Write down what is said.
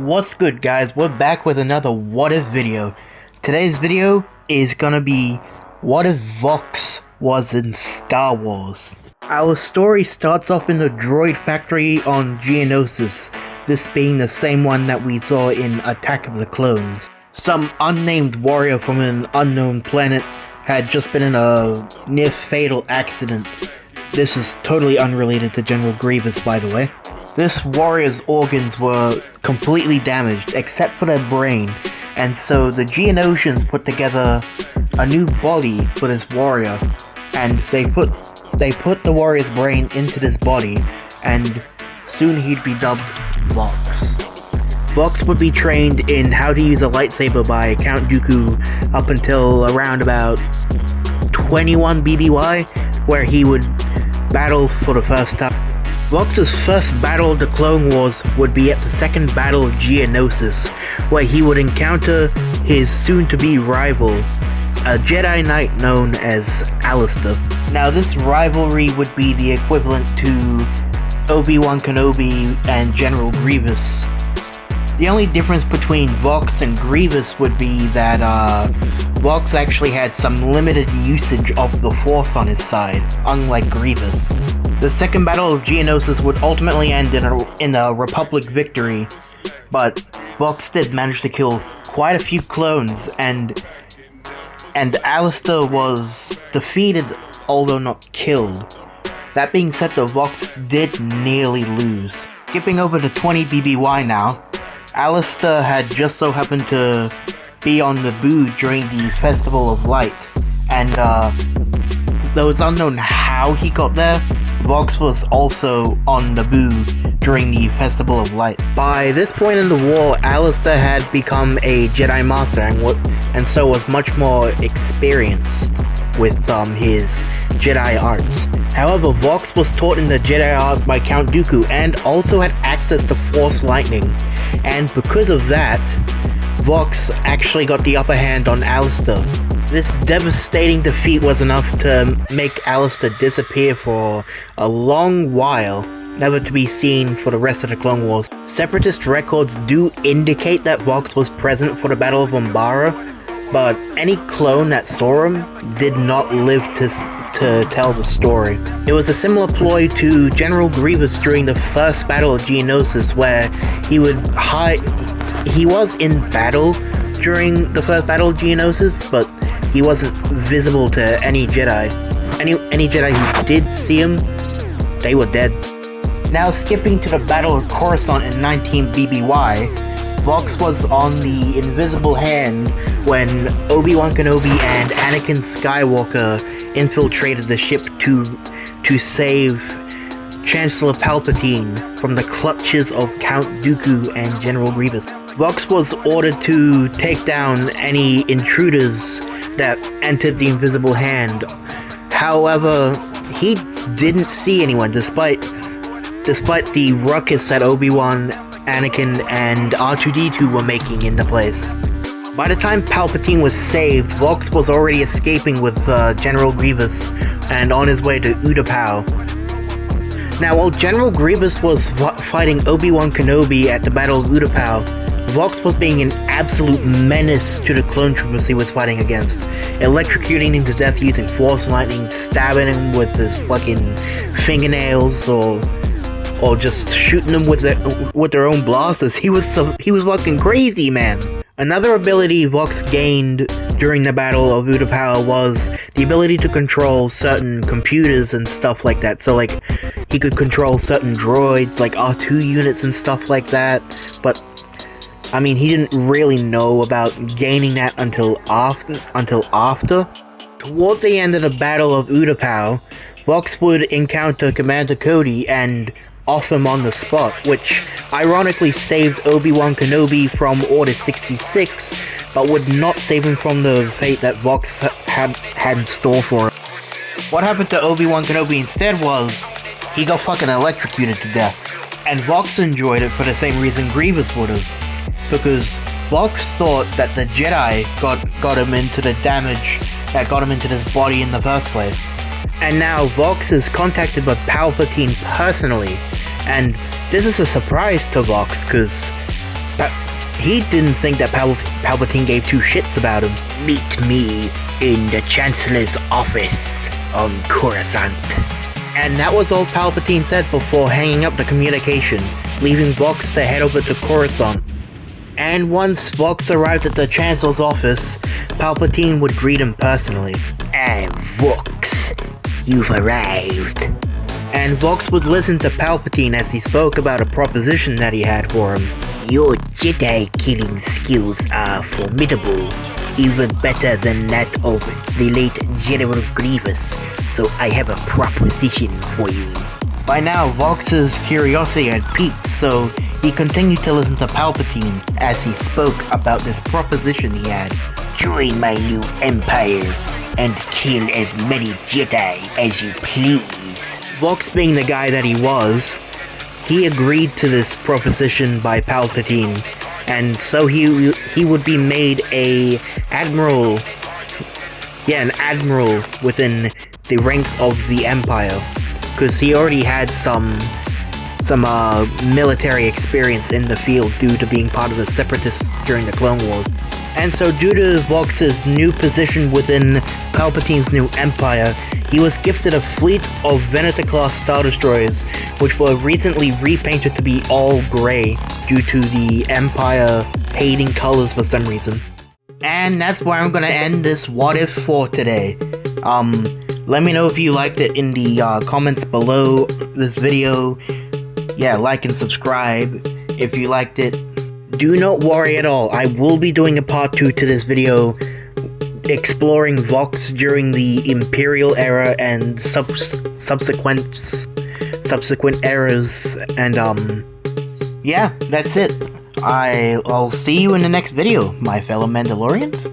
What's good, guys? We're back with another what if video. Today's video is gonna be what if Vox was in Star Wars. Our story starts off in the droid factory on Geonosis, this being the same one that we saw in Attack of the Clones. Some unnamed warrior from an unknown planet had just been in a near fatal accident. This is totally unrelated to General Grievous, by the way. This warrior's organs were completely damaged, except for their brain, and so the Geonosians put together a new body for this warrior, and they put the warrior's brain into this body, and soon he'd be dubbed Vox. Vox would be trained in how to use a lightsaber by Count Dooku up until around about 21 BBY, where he would battle for the first time. Vox's first battle of the Clone Wars would be at the Second Battle of Geonosis, where he would encounter his soon-to-be rival, a Jedi Knight known as Alistair. Now, this rivalry would be the equivalent to Obi-Wan Kenobi and General Grievous. The only difference between Vox and Grievous would be that Vox actually had some limited usage of the Force on his side, unlike Grievous. The Second Battle of Geonosis would ultimately end in a Republic victory, but Vox did manage to kill quite a few clones, and Alistair was defeated, although not killed. That being said, the Vox did nearly lose. Skipping over to 20 BBY now, Alistair had just so happened to be on Naboo during the Festival of Light, and though it's unknown how he got there, Vox was also on Naboo during the Festival of Light. By this point in the war, Alistair had become a Jedi Master and so was much more experienced with his Jedi arts. However, Vox was taught in the Jedi arts by Count Dooku and also had access to Force Lightning, and because of that, Vox actually got the upper hand on Alistair. This devastating defeat was enough to make Alistair disappear for a long while, never to be seen for the rest of the Clone Wars. Separatist records do indicate that Vox was present for the Battle of Umbara, but any clone that saw him did not live to tell the story. It was a similar ploy to General Grievous during the first Battle of Geonosis, where he was in battle during the first Battle of Geonosis, but he wasn't visible to any Jedi. Any Jedi who did see him, they were dead. Now skipping to the Battle of Coruscant in 19 BBY, Vox was on the Invisible Hand when Obi-Wan Kenobi and Anakin Skywalker infiltrated the ship to save Chancellor Palpatine from the clutches of Count Dooku and General Grievous. Vox was ordered to take down any intruders that entered the Invisible Hand. However, he didn't see anyone despite the ruckus that Obi-Wan, Anakin, and R2-D2 were making in the place. By the time Palpatine was saved, Vox was already escaping with General Grievous and on his way to Utapau. Now, while General Grievous was fighting Obi-Wan Kenobi at the Battle of Utapau, Vox was being an absolute menace to the clone troopers he was fighting against, electrocuting him to death using Force Lightning, stabbing him with his fucking fingernails, or just shooting them with their own blasters. He was fucking crazy, man. Another ability Vox gained during the Battle of Utapau was the ability to control certain computers and stuff like that. So, like, he could control certain droids, like R2 units and stuff like that, but I mean, he didn't really know about gaining that until after. Toward the end of the Battle of Utapau, Vox would encounter Commander Cody and off him on the spot, which ironically saved Obi-Wan Kenobi from Order 66, but would not save him from the fate that Vox had in store for him. What happened to Obi-Wan Kenobi instead was, he got fucking electrocuted to death. And Vox enjoyed it for the same reason Grievous would have. Because Vox thought that the Jedi got him into the damage that got him into this body in the first place. And now Vox is contacted by Palpatine personally, and this is a surprise to Vox because he didn't think that Palpatine gave two shits about him. Meet me in the Chancellor's office on Coruscant. And that was all Palpatine said before hanging up the communication, leaving Vox to head over to Coruscant. And once Vox arrived at the Chancellor's office, Palpatine would greet him personally. Vox, you've arrived. And Vox would listen to Palpatine as he spoke about a proposition that he had for him. Your Jedi killing skills are formidable, even better than that of the late General Grievous, so I have a proposition for you. By now, Vox's curiosity had peaked, so he continued to listen to Palpatine as he spoke about this proposition he had. Join my new empire and kill as many Jedi as you please. Vox, being the guy that he was, he agreed to this proposition by Palpatine, and so he would be made an admiral within the ranks of the Empire, because he already had some military experience in the field due to being part of the Separatists during the Clone Wars. And so due to Vox's new position within Palpatine's new empire, he was gifted a fleet of Venator-class Star Destroyers, which were recently repainted to be all grey due to the Empire hating colors for some reason. And that's where I'm gonna end this What If for today. Let me know if you liked it in the comments below this video. Yeah, like and subscribe if you liked it. Do not worry at all, I will be doing a part 2 to this video, exploring Vox during the Imperial era and subsequent eras, and yeah, that's it. I'll see you in the next video, my fellow Mandalorians.